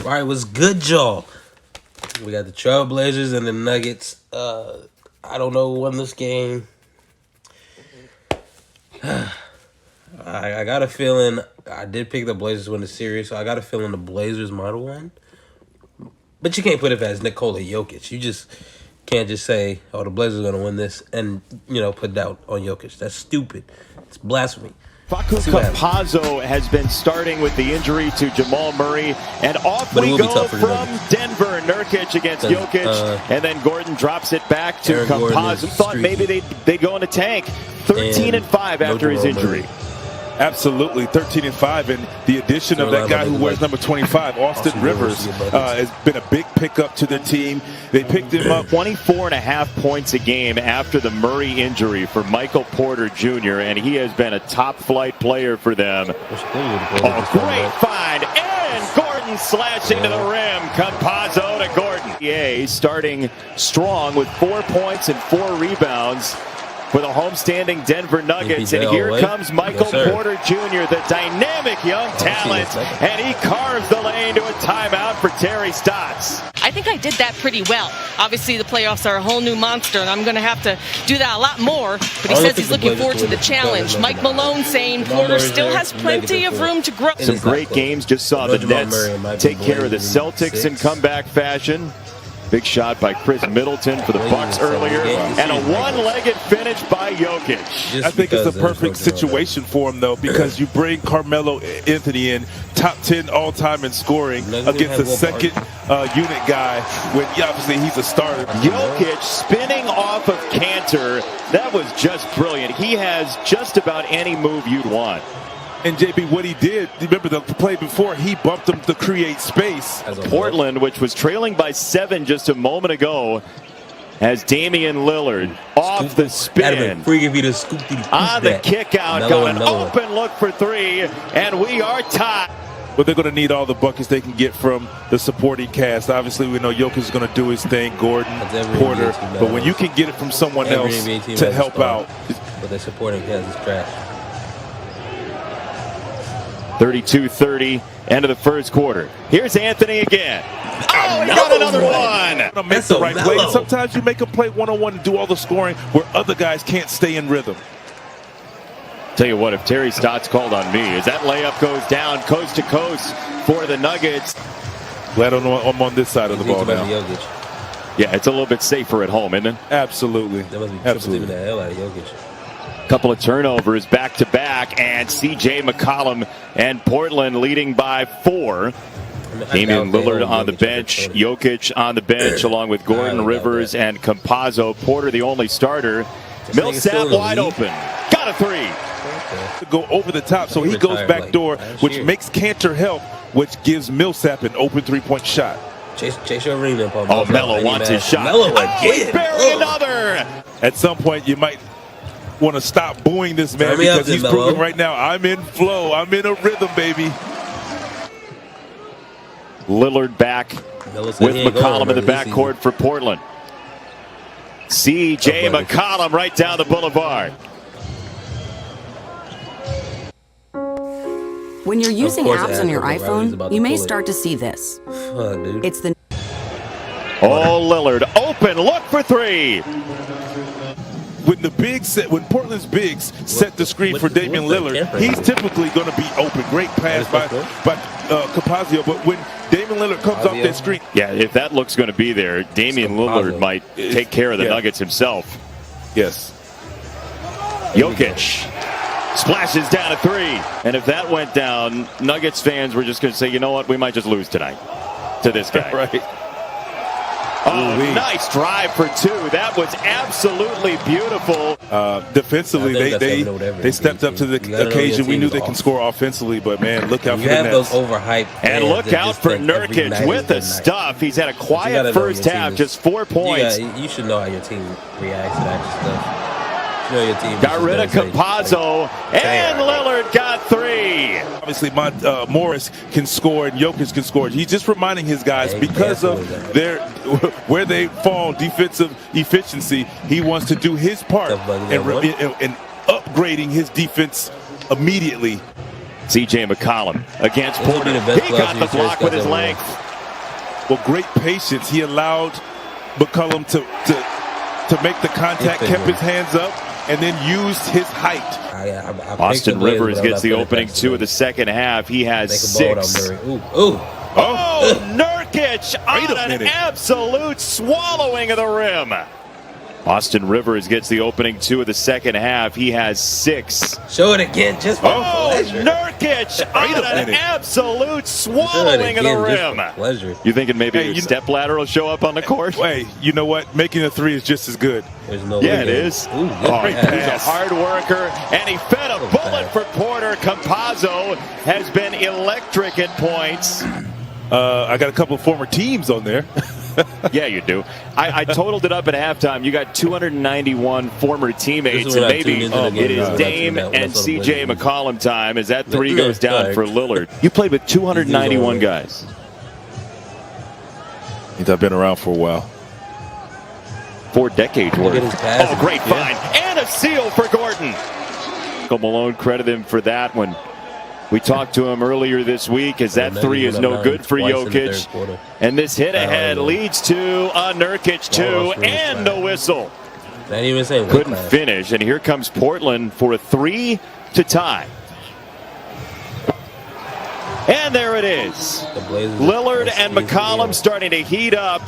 All right, what's good, y'all? We got the Trailblazers and the Nuggets. I don't know who won this game. I got a feeling I did pick the Blazers to win the series, so I got a feeling the Blazers might have won. But you can't put it as Nikola Jokic. You just can't just say, "Oh, the Blazers are gonna win this," and put doubt on Jokic. That's stupid. It's blasphemy. Facu Campazzo has been starting with the injury to Jamal Murray, and off we go from Denver. Nurkic against Jokic, and then Gordon drops it back to Campazzo. Thought maybe they go in a tank. 13-5 after his injury. Absolutely, 13-5, and the addition of that guy who wears number 25, Austin Rivers, has been a big pickup to their team. They picked him up 24.5 points a game after the Murray injury for Michael Porter Jr., and he has been a top-flight player for them. Oh, great find, and Gordon slashing to the rim. Campazzo to Gordon. EA starting strong with 4 points and 4 rebounds for the homestanding Denver Nuggets. And here comes Michael Porter Jr., the dynamic young talent, and he carves the lane to a timeout for Terry Stotts. I think I did that pretty well. Obviously, the playoffs are a whole new monster, and I'm going to have to do that a lot more. But he says he's looking forward to the challenge. Mike Malone saying Porter still has plenty of room to grow. Some great games. Just saw the Nets take care of the Celtics in comeback fashion. Big shot by Chris Middleton for the Bucks earlier, and a one-legged finish by Jokic. I think it's a perfect situation for him, though, because you bring Carmelo Anthony in, top 10 all-time in scoring, against the second unit guy, when obviously he's a starter. Jokic spinning off of Cantor. That was just brilliant. He has just about any move you'd want. And JB, what he did, remember the play before, he bumped him to create space. Portland, which was trailing by 7 just a moment ago, has Damian Lillard off the spin. On the kick out, got an open look for 3, and we are tied. But they're going to need all the buckets they can get from the supporting cast. Obviously, we know Jokic is going to do his thing, Gordon, Porter. But when you can get it from someone else to help out. But the supporting cast is trash. 32-30, end of the first quarter. Here's Anthony again. Oh, he got another one. Make the right play. And sometimes you make a play one-on-one and do all the scoring where other guys can't stay in rhythm. Tell you what, if Terry Stotts called on me, as that layup goes down coast to coast for the Nuggets. Glad I'm on this side of the ball now. Yeah, it's a little bit safer at home, isn't it? Absolutely. That must be absolutely the hell out of Jokic. Couple of turnovers back-to-back, and C.J. McCollum and Portland leading by 4. Damian Lillard on the bench, Jokic on the bench, along with Gordon, Rivers, and Campazzo. Porter the only starter. Millsap wide open. Got a 3. To go over the top, so he goes back door, which makes Cantor help, which gives Millsap an open 3-point shot. Chase your arena, Paul. Oh, Melo wants his shot. Melo again. Bury another. At some point, you might want to stop booing this man because he's proving right now, I'm in flow. I'm in a rhythm, baby. Lillard back with McCollum in the backcourt for Portland. C.J. McCollum right down the boulevard. When you're using apps on your iPhone, you may start to see this. It's the... Oh, Lillard open, look for 3. When Portland's bigs set the screen for Damian Lillard, he's typically going to be open. Great pass by Campazzo, but when Damian Lillard comes off that screen, yeah, if that look's going to be there, Damian Lillard might take care of the Nuggets himself. Yes. Jokic splashes down a 3, and if that went down, Nuggets fans were just going to say, you know what, we might just lose tonight to this guy. Right. Oh, nice drive for 2. That was absolutely beautiful. Defensively, they stepped up to the occasion. We knew they can score offensively, but man, look out for the Nets. Those overhyped. And look out for Nurkic with the stuff. He's had a quiet first half, just 4 points. Yeah, you should know how your team reacts to that stuff. You know your team got rid of Campazzo, and Lillard got 3. Obviously, Morris can score and Jokic can score. He's just reminding his guys because of where they fall defensive efficiency. He wants to do his part in upgrading his defense immediately. C.J. McCollum against Porter. He got the block with his length. Well, great patience. He allowed McCollum to make the contact, kept his hands up, and then used his height. Austin Rivers gets the opening 2 of the second half. He has 6. Nurkic on an absolute swallowing of the rim. Austin Rivers gets the opening 2 of the second half. He has 6. Show it again, just for pleasure. Nurkic on an absolute swallowing of the rim. Pleasure. You thinking maybe your step ladder will show up on the court? Hey, you know what? Making a 3 is just as good. There's no yeah, it is. Ooh, he's a hard worker, and he fed a bullet for Porter. Campazzo has been electric at points. I got a couple of former teams on there. Yeah, you do. I totaled it up at halftime. You got 291 former teammates, and maybe it is Dame and C.J. McCollum time as that 3 goes down for Lillard. You played with 291 guys. I've been around for a while. 4 decades worth. Oh, great find. And a steal for Gordon. Malone credited him for that one. We talked to him earlier this week as that 3 is no good for Jokic. And this hit ahead leads to a Nurkic 2 and a whistle. Couldn't finish. And here comes Portland for a 3 to tie. And there it is. Lillard and McCollum starting to heat up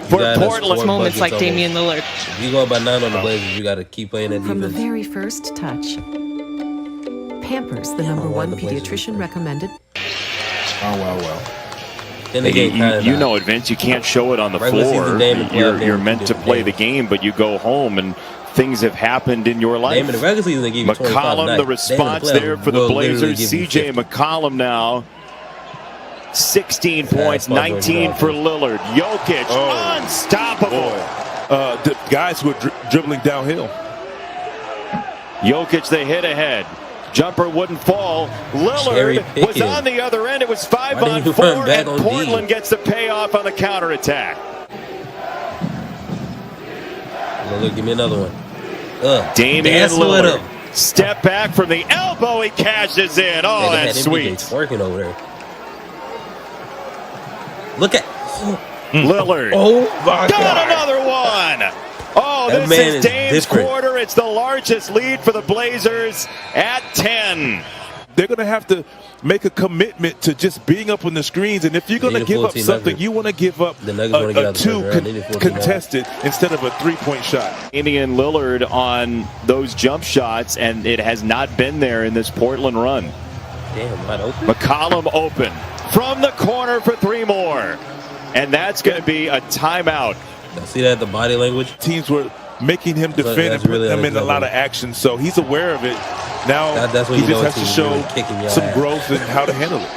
for Portland. Moments like Damian Lillard. If you go by 9 on the Blazers, you got to keep playing that defense. From the very first touch. Pampers, the #1 pediatrician recommended. Well. You know it, Vince. You can't show it on the floor. You're meant to play the game, but you go home and things have happened in your life. McCollum, the response there for the Blazers. C.J. McCollum now. 16 points, 19 for Lillard. Jokic, unstoppable. The guys who are dribbling downhill. Jokic, they hit ahead. Jumper wouldn't fall. Lillard was on the other end. It was 5-on-4, and Portland gets the payoff on the counterattack. Lillard, give me another one. Damian Lillard. Step back from the elbow. He cashes in. Oh, that's sweet. Working over there. Look at Lillard. Oh, my God. Got another one. Oh, this is Dame's quarter. It's the largest lead for the Blazers at 10. They're going to have to make a commitment to just being up on the screens. And if you're going to give up something, you want to give up a 2 contested instead of a 3-point shot. Damian Lillard on those jump shots, and it has not been there in this Portland run. Damn, wide open. McCollum open from the corner for 3 more. And that's going to be a timeout. See that, the body language? Teams were making him defend and put him in a lot of action, so he's aware of it. Now he just has to show some growth in how to handle it.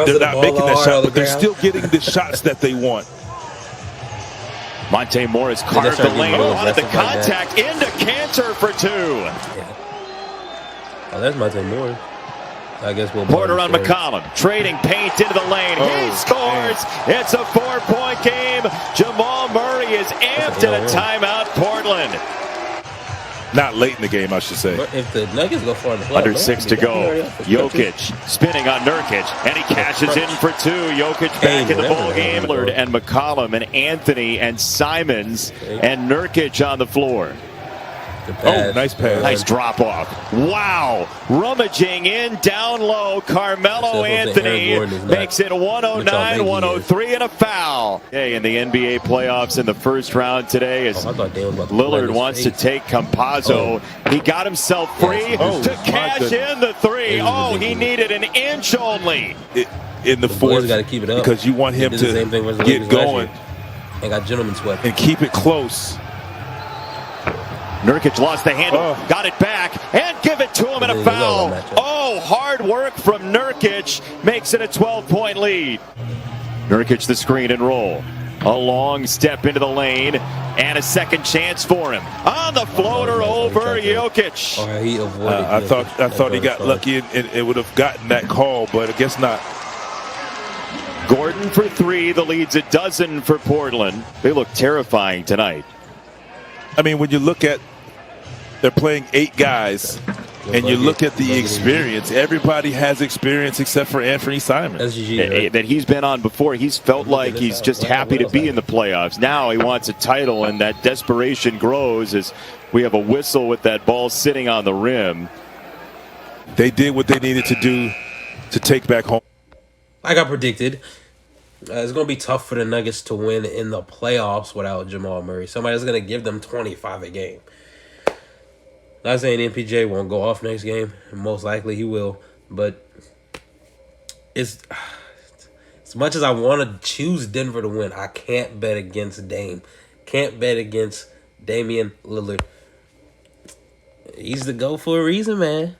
They're not making that shot, but they're still getting the shots that they want. Monte Morris carved the lane, wanted the contact into Cantor for 2. Yeah. Oh, that's Monte Morris. I guess we'll Porter on McCollum, trading paint into the lane. He scores. It's a 4-point game. Jamal Murray is amped at a timeout. Portland. Not late in the game, I should say. If the Nuggets go far in the playoffs, under 6 to go. Jokic spinning on Nurkic, and he cashes in for 2. Jokic back in the ball game. Lillard and McCollum and Anthony and Simons and Nurkic on the floor. Oh, nice pass. Nice drop off. Wow. Rummaging in down low. Carmelo Anthony makes it 109-103 and a foul. Okay, in the NBA playoffs in the first round today as Lillard wants to take Campazzo. He got himself free to cash in the 3. Oh, he needed an inch only. In the fourth, got to keep it up because you want him to get going and got gentleman's sweat and keep it close. Nurkic lost the handle, got it back, and give it to him in a foul. Oh, hard work from Nurkic makes it a 12-point lead. Nurkic the screen and roll. A long step into the lane, and a second chance for him. On the floater over Jokic. I thought he got lucky and it would have gotten that call, but I guess not. Gordon for 3, the lead's a dozen for Portland. They look terrifying tonight. I mean, when you look at they're playing 8 guys, And you look at the experience. Everybody has experience except for Anthony Simons. Right? That he's been on before. He's felt like he's just happy to be in the playoffs. Now he wants a title, and that desperation grows as we have a whistle with that ball sitting on the rim. They did what they needed to do to take back home. Like I predicted, it's going to be tough for the Nuggets to win in the playoffs without Jamal Murray. Somebody's going to give them 25 a game. Not saying MPJ won't go off next game. Most likely he will. But it's as much as I want to choose Denver to win, I can't bet against Dame. Can't bet against Damian Lillard. He's the GOAT for a reason, man.